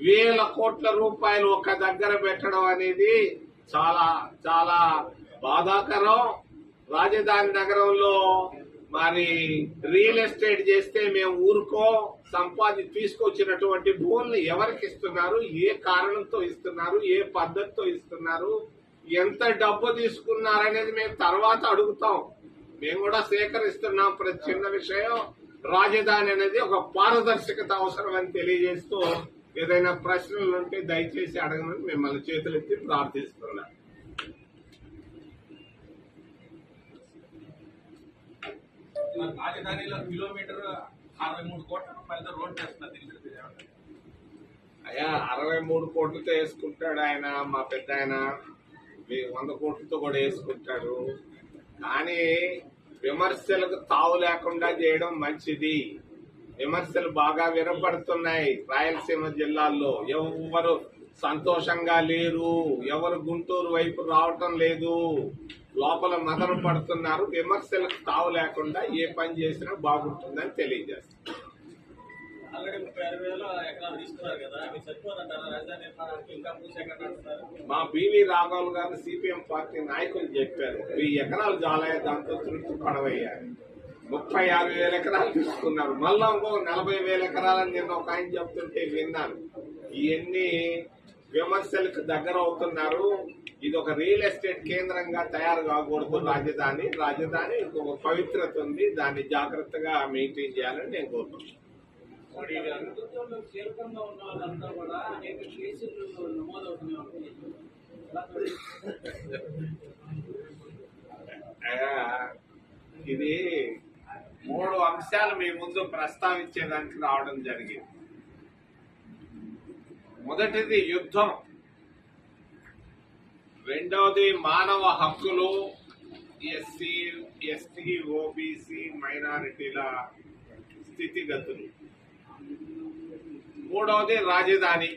వేల కోట్ల రూపాయలు ఒక దగ్గర పెట్టడం అనేది చాలా చాలా బాధాకరం. రాజధాని నగరంలో మరి రియల్ ఎస్టేట్ చేస్తే మేము ఊరుకో తీసుకొచ్చినటువంటి భూముల్ని ఎవరికి ఇస్తున్నారు, ఏ కారణంతో ఇస్తున్నారు, ఏ పద్ధతితో ఇస్తున్నారు, ఎంత డబ్బు తీసుకున్నారనేది మేము తర్వాత అడుగుతాం. మేము కూడా సేకరిస్తున్నాం ప్రతి చిన్న విషయం. రాజధాని అనేది ఒక పారదర్శకత అవసరం అని తెలియజేస్తూ ఏదైనా ప్రశ్నలు ఉంటే దయచేసి అడగమని మిమ్మల్ని చేతులెత్తి ప్రార్థిస్తున్నా. రాజధానిలో కిలోమీటర్ 63 కోట్ల రూపాయలతో రోడ్ చేస్తున్నారు. అయ్యా 63 కోట్లతో వేసుకుంటాడు ఆయన, మా పెద్ద ఆయన 100 కోట్లతో కూడా వేసుకుంటాడు. కానీ విమర్శలకు తావు లేకుండా చేయడం మంచిది. విమర్శలు బాగా వినపడుతున్నాయి. రాయలసీమ జిల్లాల్లో ఎవరు సంతోషంగా లేరు, ఎవరు గుంటూరు వైపు రావటం లేదు, లోపల మదన పడుతున్నారు. విమర్శలకు తావు లేకుండా ఏ పని చేసినా బాగుంటుందని తెలియజేస్తారు. ఆల్రెడీ 36,000 ఎకరాలు తీసుకున్నారు కదా, అవి సరిపోదంటారా రాజధాని నిర్మాణానికి? ఇంకా మా బివి రాఘవులు గారు సిపిఎం పార్టీ నాయకులు చెప్పారు 1000 ఎకరాలు జాలయ్య, దాంతో తృప్తి పడవయ్యారు. 36,000 ఎకరాలు తీసుకున్నారు. మళ్ళా ఇంకో 40,000 ఎకరాలని నిన్న ఒక ఆయన చెప్తుంటే విన్నాను. ఇవన్నీ విమర్శలకు దగ్గర అవుతున్నారు. ఇది ఒక రియల్ ఎస్టేట్ కేంద్రంగా తయారు కాకూడదు. రాజధాని ఒక పవిత్రత ఉంది, దాన్ని జాగ్రత్తగా మెయింటైన్ చేయాలని నేను కోరుకుంటున్నాను. కీలకంగా ఉన్న వాళ్ళంతా కూడా అనేక కేసులు నమోదవుతున్నాయి. ఇది 3 అంశాలు మీ ముందు ప్రస్తావించేదానికి రావడం జరిగింది. మొదటిది యుద్ధం, రెండవది మానవ హక్కులు, ఎస్సీ, ఎస్టీ, ఓబీసీ, మైనారిటీల స్థితిగతులు, మూడవది రాజధాని.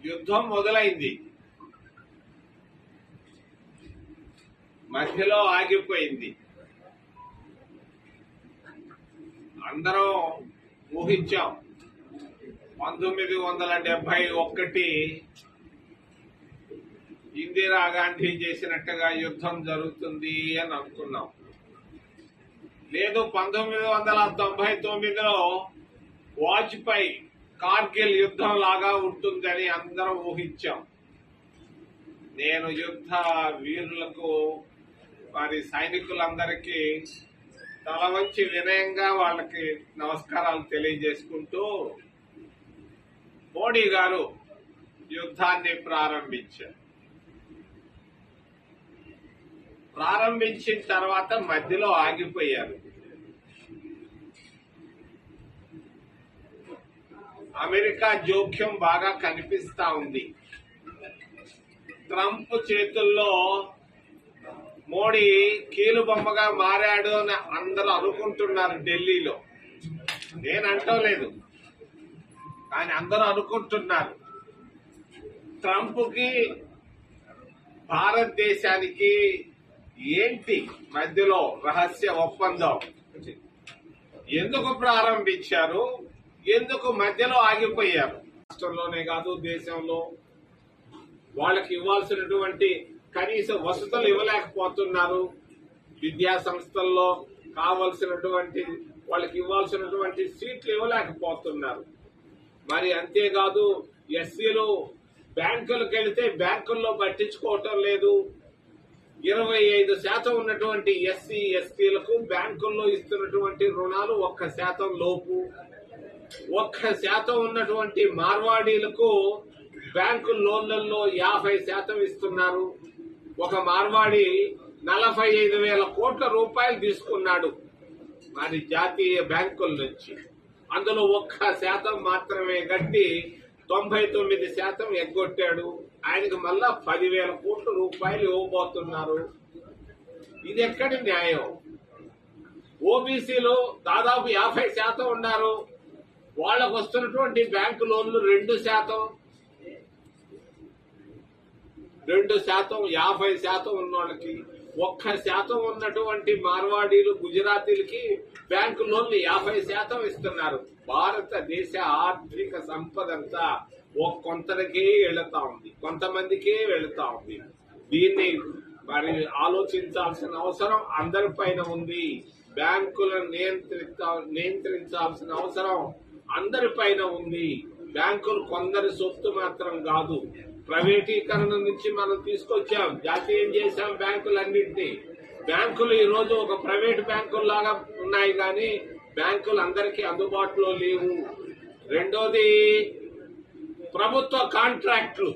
యుద్ధం మొదలైంది, మధ్యలో ఆగిపోయింది. అందరం ఊహించాం 1971 ఇందిరాగాంధీ చేసినట్టుగా యుద్ధం జరుగుతుంది అని అనుకున్నాం. లేదు 1999లో వాజ్పేయి కార్గిల్ యుద్ధం లాగా ఉంటుందని అందరం ఊహించాం. నేను యుద్ధ వీరులకు, వారి సైనికులందరికీ తల వంచి వినయంగా వాళ్ళకి నమస్కారాలు తెలియజేసుకుంటూ మోడీ గారు యుద్ధాన్ని ప్రారంభించిన తర్వాత మధ్యలో ఆగిపోయారు. అమెరికా జోక్యం బాగా కనిపిస్తా ఉంది. ట్రంప్ చేతుల్లో మోడీ కీలుబొమ్మగా మారాడు అని అందరూ అనుకుంటున్నారు ఢిల్లీలో. నేను అంటలేదు, కానీ అందరూ అనుకుంటున్నారు. ట్రంప్కి భారతదేశానికి ఏంటి మధ్యలో రహస్య ఒప్పందం? ఎందుకు ప్రారంభించారు, ఎందుకు మధ్యలో ఆగిపోయారు? రాష్ట్రంలోనే కాదు, దేశంలో వాళ్ళకి ఇవ్వాల్సినటువంటి కనీస వసతులు ఇవ్వలేకపోతున్నారు. విద్యా సంస్థల్లో కావలసినటువంటి వాళ్ళకి ఇవ్వాల్సినటువంటి సీట్లు ఇవ్వలేకపోతున్నారు. మరి అంతేకాదు, ఎస్సీలు బ్యాంకులకు వెళితే బ్యాంకుల్లో పట్టించుకోవటం లేదు. 25% ఉన్నటువంటి ఎస్సీ ఎస్టీలకు బ్యాంకుల్లో ఇస్తున్నటువంటి రుణాలు 1% లోపు. 1% ఉన్నటువంటి మార్వాడీలకు బ్యాంకు లోన్లలో 50% ఇస్తున్నారు. ఒక మార్వాడి 45,000 కోట్ల రూపాయలు తీసుకున్నాడు మరి జాతీయ బ్యాంకుల నుంచి. అందులో 1% మాత్రమే కట్టి 99% ఎగ్గొట్టాడు. ఆయనకు మళ్ళా 10,000 కోట్ల రూపాయలు ఇవ్వబోతున్నారు. ఇది ఎక్కడి న్యాయం? ఓబీసీలో దాదాపు 50% ఉన్నారు. వాళ్లకు వస్తున్నటువంటి బ్యాంకు లోన్లు 2%. 2% 50% ఉన్న వాళ్ళకి 1% ఉన్నటువంటి మార్వాడీలు గుజరాతీలకి బ్యాంకు లోన్లు 50% ఇస్తున్నారు. భారతదేశ ఆర్థిక సంపద అంతా కొంతకే వెళుతా ఉంది, కొంతమందికే వెళుతా ఉంది. దీన్ని మరి ఆలోచించాల్సిన అవసరం అందరిపైన ఉంది. బ్యాంకులను నియంత్రించాల్సిన అవసరం అందరిపైన ఉంది. బ్యాంకులు కొందరి సొత్తు మాత్రం కాదు. ప్రైవేటీకరణ నుంచి మనం తీసుకొచ్చాం, జాతీయం చేశాం బ్యాంకులన్నింటినీ. బ్యాంకులు ఈ రోజు ఒక ప్రైవేట్ బ్యాంకుల్లాగా ఉన్నాయి, కానీ బ్యాంకులు అందరికీ అందుబాటులో లేవు. రెండోది ప్రభుత్వ కాంట్రాక్టులు.